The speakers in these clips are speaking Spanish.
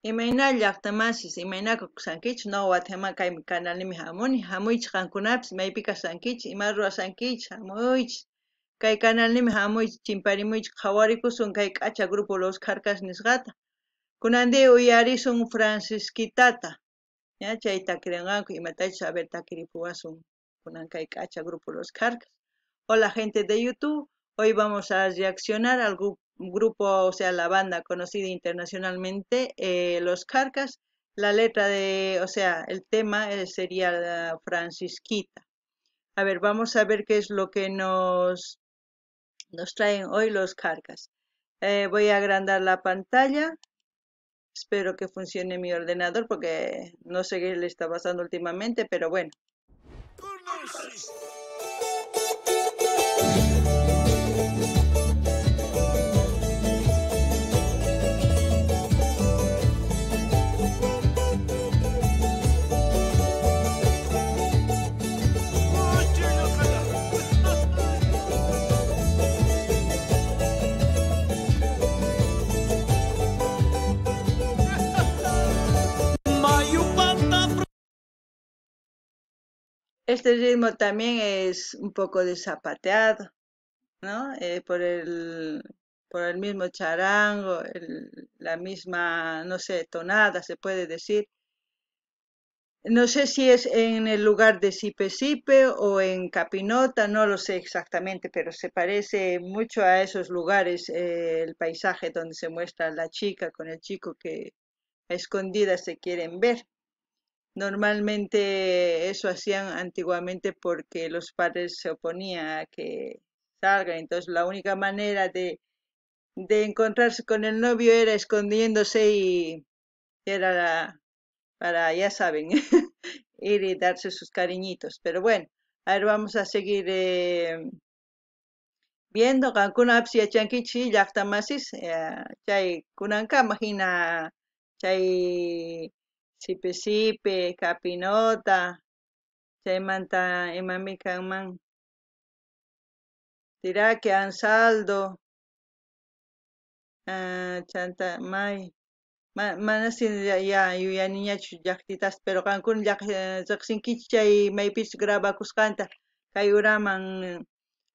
Imayna llaqtamasis imaynaqa sankichik Guatemala kay kanalnimi hamuni hamuychik qankunapis maypi kasankichik ima ruwasankichik hamuychik kay kanalnimi hamuychik chimparimuychik qhawarikusun kay k'acha grupo Los Carcas nisqata kunanti uyarisun Francisquitata ña chay takirinqanku imatachus a ver takiripuwasun kunan kay k'acha grupo Los Carcas. Hola gente de YouTube, hoy vamos a reaccionar al grupo, o sea, la banda conocida internacionalmente, Los Carcas. La letra de, o sea, el tema sería la Francisquita. A ver, vamos a ver qué es lo que nos traen hoy Los Carcas. Voy a agrandar la pantalla. Espero que funcione mi ordenador porque no sé qué le está pasando últimamente, pero bueno. Este ritmo también es un poco de zapateado, ¿no? Por el mismo charango, la misma, no sé, tonada se puede decir. No sé si es en el lugar de Sipe Sipe o en Capinota, no lo sé exactamente, pero se parece mucho a esos lugares, el paisaje donde se muestra la chica con el chico que a escondidas se quieren ver. Normalmente eso hacían antiguamente porque los padres se oponían a que salgan, entonces la única manera de encontrarse con el novio era escondiéndose y era para, ya saben, ir y darse sus cariñitos. Pero bueno, a ver, vamos a seguir viendo. Cancún apsia chankichi, llaqtamasis, chay kunankama hina chay Sipe Sipe, Capinota, chaymanta imami kanman Tiraqui, Ansaldo, chanta may manasi ya yuyaniñachu llaqtitas, pero qankuna riqsinkichik chay maypis grabakusqanta kay uraman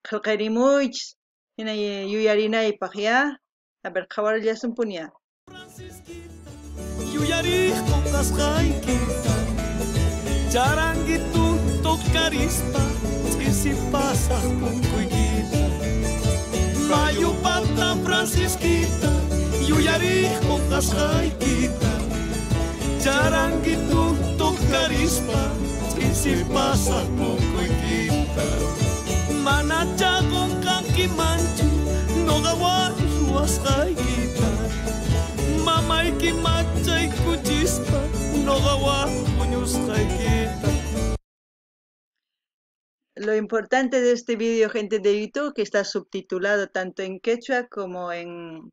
qillqarimuychis hina yuyarinaypaq ya. A ver, qhawarllasunpuni ya. Yuyariyta kasqaykita charanguito tocarispa t'isipasaq punkuykita mayupata Francisquita yuyariyta kasqaykita charanguito tocarispa t'isipasaq punkuykita mana chaqon kankimanchu noqawan ruwasqaykita mamayki machay kuchispa noqawan puñusqaykita. Lo importante de este video, gente de YouTube, que está subtitulado tanto en quechua como en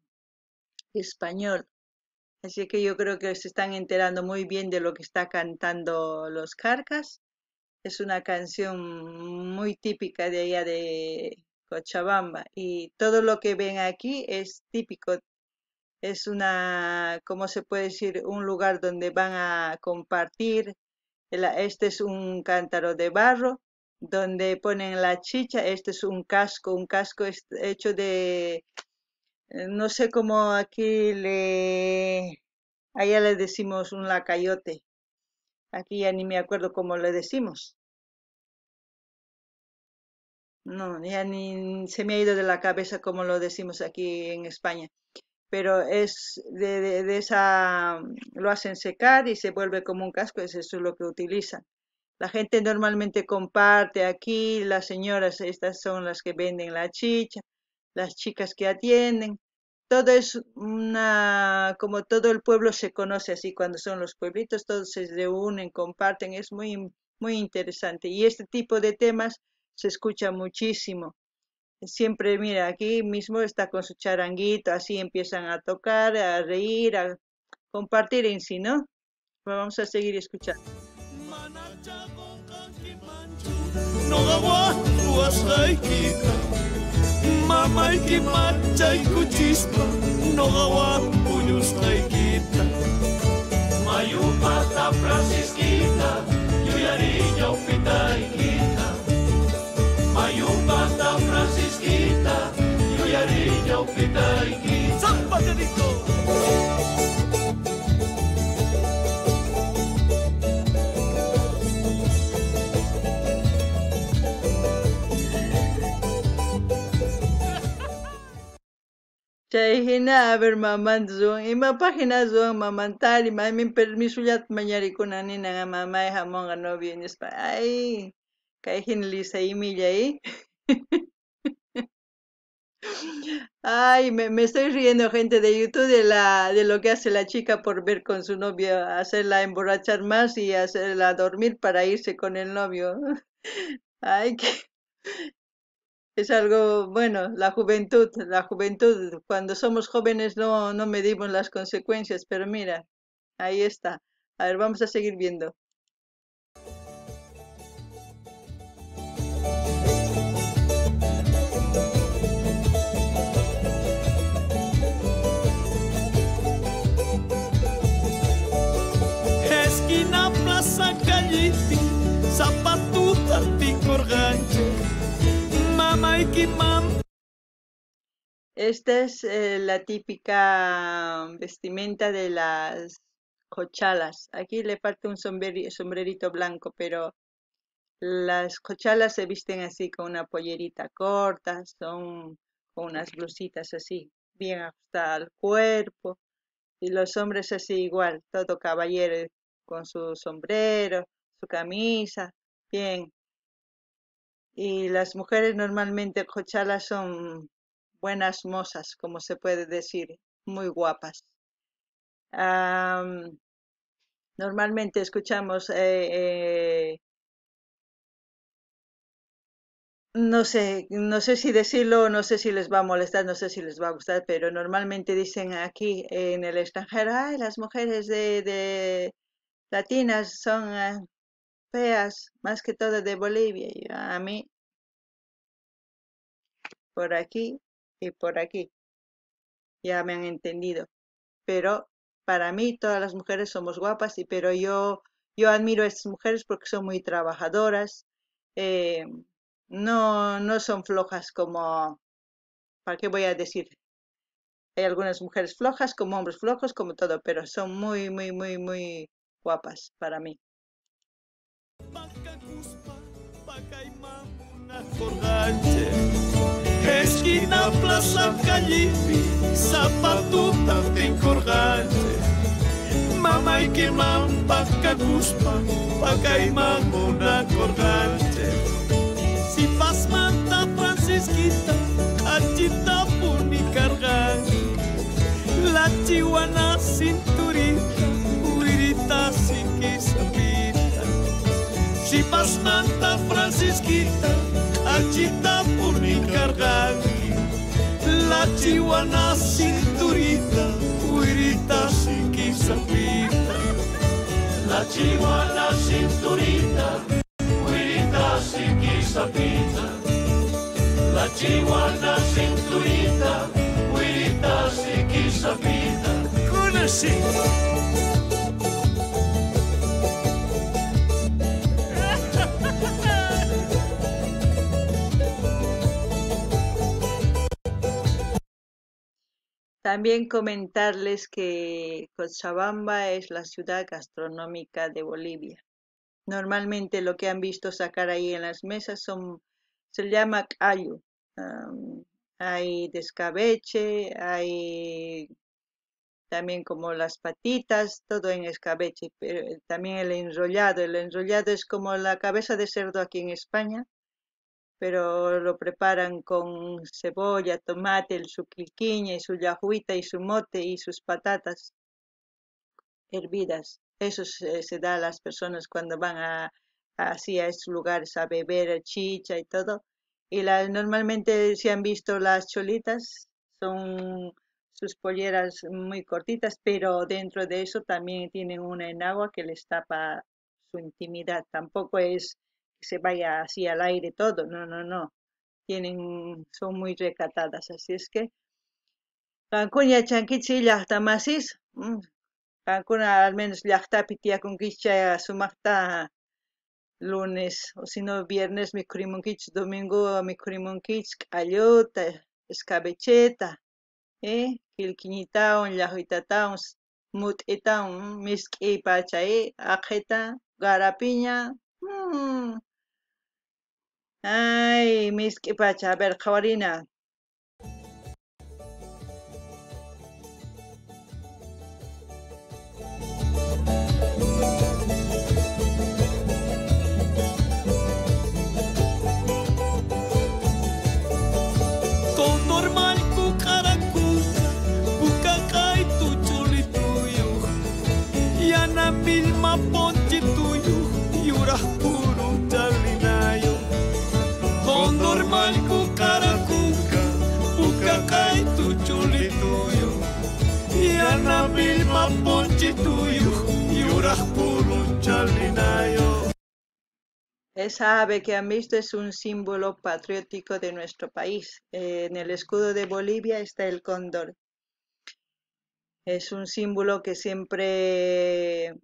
español. Así que yo creo que se están enterando muy bien de lo que está cantando Los Carcas. Es una canción muy típica de allá de Cochabamba y todo lo que ven aquí es típico. Es una, ¿cómo se puede decir? Un lugar donde van a compartir. Este es un cántaro de barro donde ponen la chicha. Este es un casco es hecho de, no sé cómo aquí allá le decimos un lacayote. Aquí ya ni me acuerdo cómo le decimos. No, ya ni se me ha ido de la cabeza cómo lo decimos aquí en España. Pero es de esa, lo hacen secar y se vuelve como un casco, eso es lo que utilizan. La gente normalmente comparte aquí, las señoras, estas son las que venden la chicha, las chicas que atienden. Todo es como todo el pueblo se conoce así, cuando son los pueblitos, todos se reúnen, comparten, es muy, muy interesante. Y este tipo de temas se escucha muchísimo. Siempre, mira, aquí mismo está con su charanguito, así empiezan a tocar, a reír, a compartir en sí, ¿no? Pero vamos a seguir escuchando. Mamayki machay kuchispa noqawan puñusqaykita Chay hina a ver mamanzuwan imapaq hinazuwan mamantari maymin permisullata mañarikunaninan mamay hamunqa novio nispa ay kay hina lisaymillay. Ay, me estoy riendo, gente de YouTube, de lo que hace la chica por ver con su novio, hacerla emborrachar más y hacerla dormir para irse con el novio. Ay, que es algo, bueno, la juventud, cuando somos jóvenes no medimos las consecuencias, pero mira, ahí está. A ver, vamos a seguir viendo. Esquina Plaza Callipi, zapatuta ticorganche, mamá y quimam. Esta es la típica vestimenta de las cochalas. Aquí le falta un sombrerito blanco, pero las cochalas se visten así con una pollerita corta, son con unas blusitas así, bien ajustadas al cuerpo. Y los hombres así igual, todo caballero, con su sombrero, su camisa, bien. Y las mujeres normalmente cochalas son buenas mozas, como se puede decir, muy guapas. Am, Normalmente escuchamos, no sé si decirlo, no sé si les va a molestar, no sé si les va a gustar, pero normalmente dicen aquí en el extranjero, ay, las mujeres de latinas son feas, más que todo de Bolivia. Y a mí, por aquí y por aquí, ya me han entendido. Pero para mí todas las mujeres somos guapas, pero yo admiro a estas mujeres porque son muy trabajadoras, eh, no son flojas como, ¿para qué voy a decir? Hay algunas mujeres flojas como hombres flojos, como todo, pero son muy guapas para mí. Esquina Plaza Callipi, zapatuta ticorganche, mamá y quimam pacacuspa, pacaimán una corganche. Si pas manta Francisquita, achita puni carganche, la chihuana cinturita, huirita siquisapita. Si pas manta Francisquita, achita puni carganche, la chihuana cinturita, huirita siquisapita. La chihuana cinturita, huirita siquisapita. La chihuana cinturita, huirita siquisapita. Conocí. También comentarles que Cochabamba es la ciudad gastronómica de Bolivia. Normalmente lo que han visto sacar ahí en las mesas se llama callo. Hay descabeche, hay también como las patitas, todo en escabeche, pero también el enrollado es como la cabeza de cerdo aquí en España, pero lo preparan con cebolla, tomate, su quilquiña y su yajuita y su mote y sus patatas hervidas. Eso se da a las personas cuando van así a estos lugares a beber chicha y todo. Y normalmente si han visto las cholitas, son sus polleras muy cortitas, pero dentro de eso también tienen una enagua que les tapa su intimidad. Tampoco es que se vaya así al aire todo, no. Son muy recatadas, así es que Cancún ya chanquichi llaqtamasis, Cancún al menos llaqtapi tiyakunkichik sumaqta lunes o si no viernes mikhurimunkichik, domingo mikhurimunkichik q'alluta, escabecheta, quilquiñitawan, llajuytatawan, mut'itawan, misk'i pacha, aqheta, garapiña, ay misk'i pacha, a ver qhawarina. Yana milma ponchi tuyo, yurah puro chalinayo. Condor malco caracuca, puca cae tu chuli tuyo. Yana milma ponchi tuyo, yurah puro chalinayo. Esa ave que han visto es un símbolo patriótico de nuestro país. En el escudo de Bolivia está el cóndor. Es un símbolo que siempre,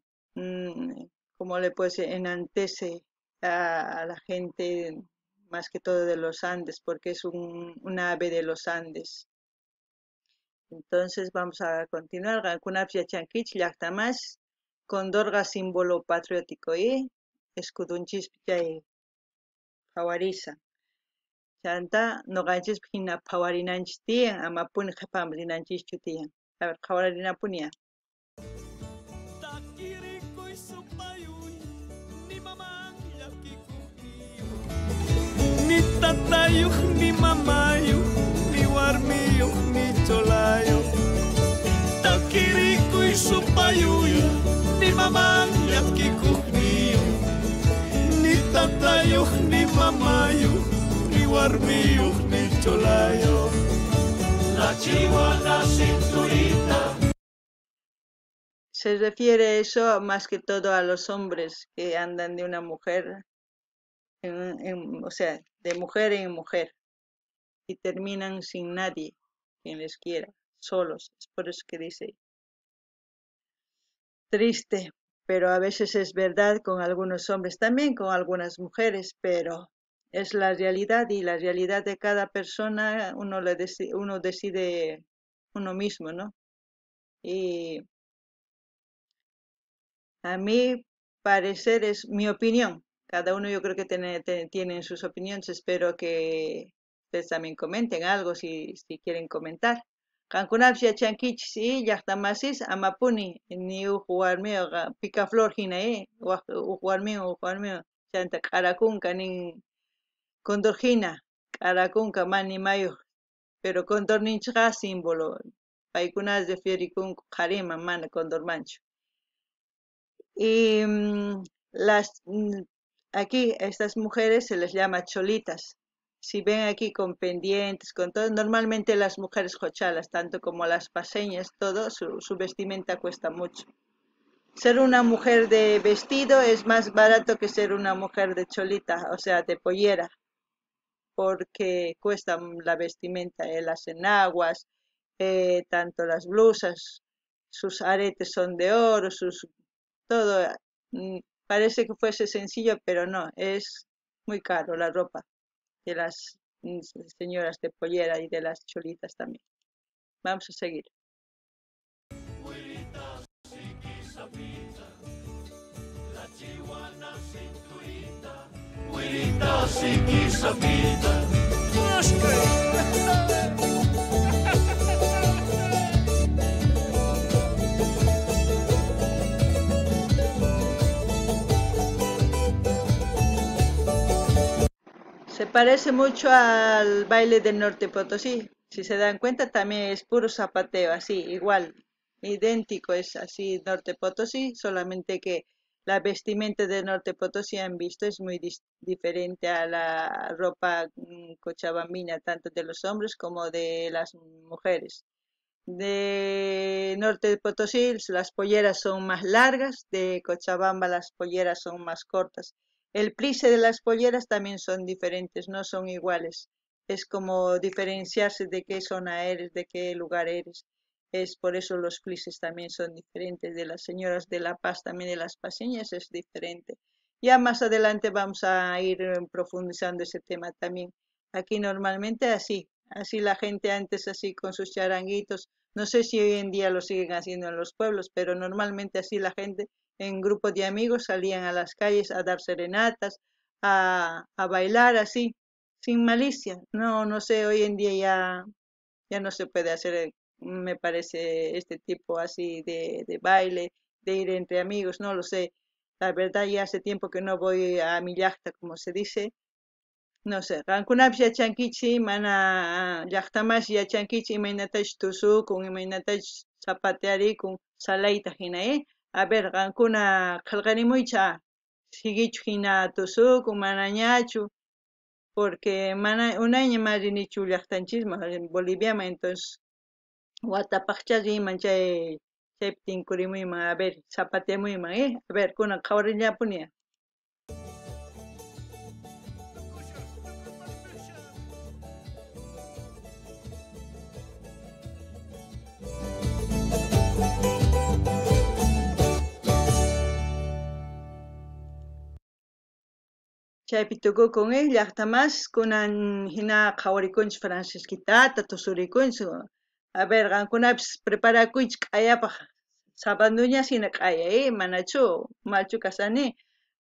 como le puedo decir, enaltece a la gente, más que todo de los Andes, porque es un ave de los Andes. Entonces vamos a continuar. Gankunapsia chanquich, llaqtamas, condorga símbolo patriótico y escudunchispichay pawariza. Chanta noqanchis hina phawarinanchis tiyan, amapuni qhapamrinanchis tiyan. A ver, phawarinapunia. Takirikoy supayuy, ni mamang yakikukiyo. Ni tatayuh, ni mamayuh, ni warmiyuh, ni cholayo. Takirikoy supayuy, ni mamang yakikukiyo. Ni tatayuh, ni mamayuh, ni warmiyuh, ni cholayo. La chihuahua cinturita. Se refiere eso más que todo a los hombres que andan de una mujer, o sea, de mujer en mujer, y terminan sin nadie quien les quiera, solos. Es por eso que dice, triste, pero a veces es verdad con algunos hombres, también con algunas mujeres, pero es la realidad y la realidad de cada persona uno decide uno mismo, ¿no? Y a mi parecer es mi opinión. Cada uno yo creo que tienen sus opiniones. Espero que ustedes también comenten algo si quieren comentar. Kankunapsia chankichis y llaqtamasis amapuni ni ujuarmeo picaflor hina ujuarmeo chanta karakunka nin condorgina karakunka mani mayo pero condor ninchqa símbolo paykunas referikunku qarima mana condor mancho. Y aquí estas mujeres se les llama cholitas. Si ven aquí con pendientes, con todo, normalmente las mujeres jochalas, tanto como las paseñas, todo, su vestimenta cuesta mucho. Ser una mujer de vestido es más barato que ser una mujer de cholita, o sea, de pollera, porque cuesta la vestimenta, las enaguas, tanto las blusas, sus aretes son de oro, todo. Parece que fuese sencillo, pero no, es muy caro la ropa de las señoras de pollera y de las cholitas también. Vamos a seguir. Se parece mucho al baile del Norte Potosí. Si se dan cuenta, también es puro zapateo, así, igual, idéntico, es así Norte Potosí, solamente que la vestimenta del Norte Potosí han visto es muy diferente a la ropa cochabambina, tanto de los hombres como de las mujeres. De Norte de Potosí las polleras son más largas, de Cochabamba las polleras son más cortas. El plice de las polleras también son diferentes, no son iguales. Es como diferenciarse de qué zona eres, de qué lugar eres. Es por eso los plices también son diferentes. De las señoras de La Paz, también de las paseñas es diferente. Ya más adelante vamos a ir profundizando ese tema también. Aquí normalmente así la gente antes así con sus charanguitos. No sé si hoy en día lo siguen haciendo en los pueblos, pero normalmente así la gente en grupos de amigos salían a las calles a dar serenatas, a bailar así, sin malicia. No sé, hoy en día ya no se puede hacer, me parece, este tipo así de baile, de ir entre amigos, no lo sé. La verdad ya hace tiempo que no voy a mi yachta, como se dice. No sé, rankunapish yachankichi, mana llaqtamash yachankichi imaynatash tusukun, imaynatash zapatearikun, salayta hina, A ver, qankuna qillqanimuycha sigichu hina tusukun manañachu, porque mana unayña marinichu llaqtanchisman Boliviaman, entonces watapaqcha riman chaypi tinkurimuyman, a ver, zapateamuyman, a ver, kunan qhawarillapuni. Chaypi tukukun llaqtamas kunan hina qhawarikunchik Francisquitata tusurikunchik. A ver, qankunapis preparakuychik q'ayapaq sabanduñas hina q'aya, manachu malchu kasani.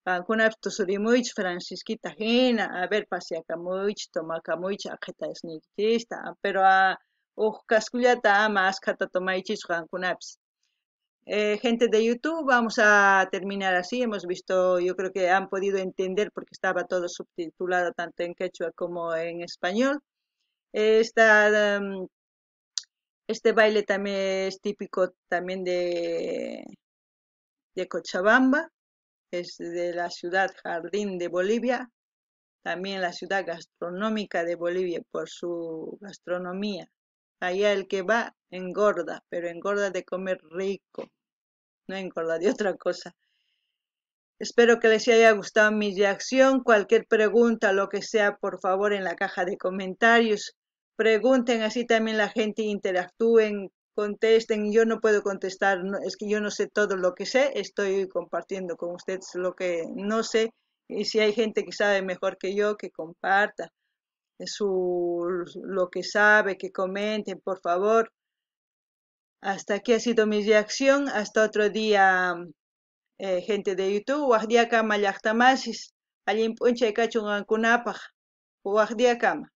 Qankunapis tusurimuychik Francisquita hina, a ver, paseakamuychik, tomakamuychik aqheta nisniykichista, pero uq kasqullata ama askhata tomaychich qankunapis. Gente de YouTube, vamos a terminar así. Hemos visto, yo creo que han podido entender porque estaba todo subtitulado tanto en quechua como en español. Este baile también es típico también de Cochabamba, es de la ciudad Jardín de Bolivia, también la ciudad gastronómica de Bolivia por su gastronomía. Allá el que va engorda, pero engorda de comer rico, no engorda de otra cosa. Espero que les haya gustado mi reacción. Cualquier pregunta, lo que sea, por favor, en la caja de comentarios. Pregunten, así también la gente interactúen, contesten. Yo no puedo contestar, es que yo no sé todo lo que sé. Estoy compartiendo con ustedes lo que no sé. Y si hay gente que sabe mejor que yo, que comparta lo que sabe, que comenten, por favor. Hasta aquí ha sido mi reacción. Hasta otro día. Gente de YouTube, waqtiakama llaqtamasis, allin p'unchay kachun qankunapaq, waqtiakama.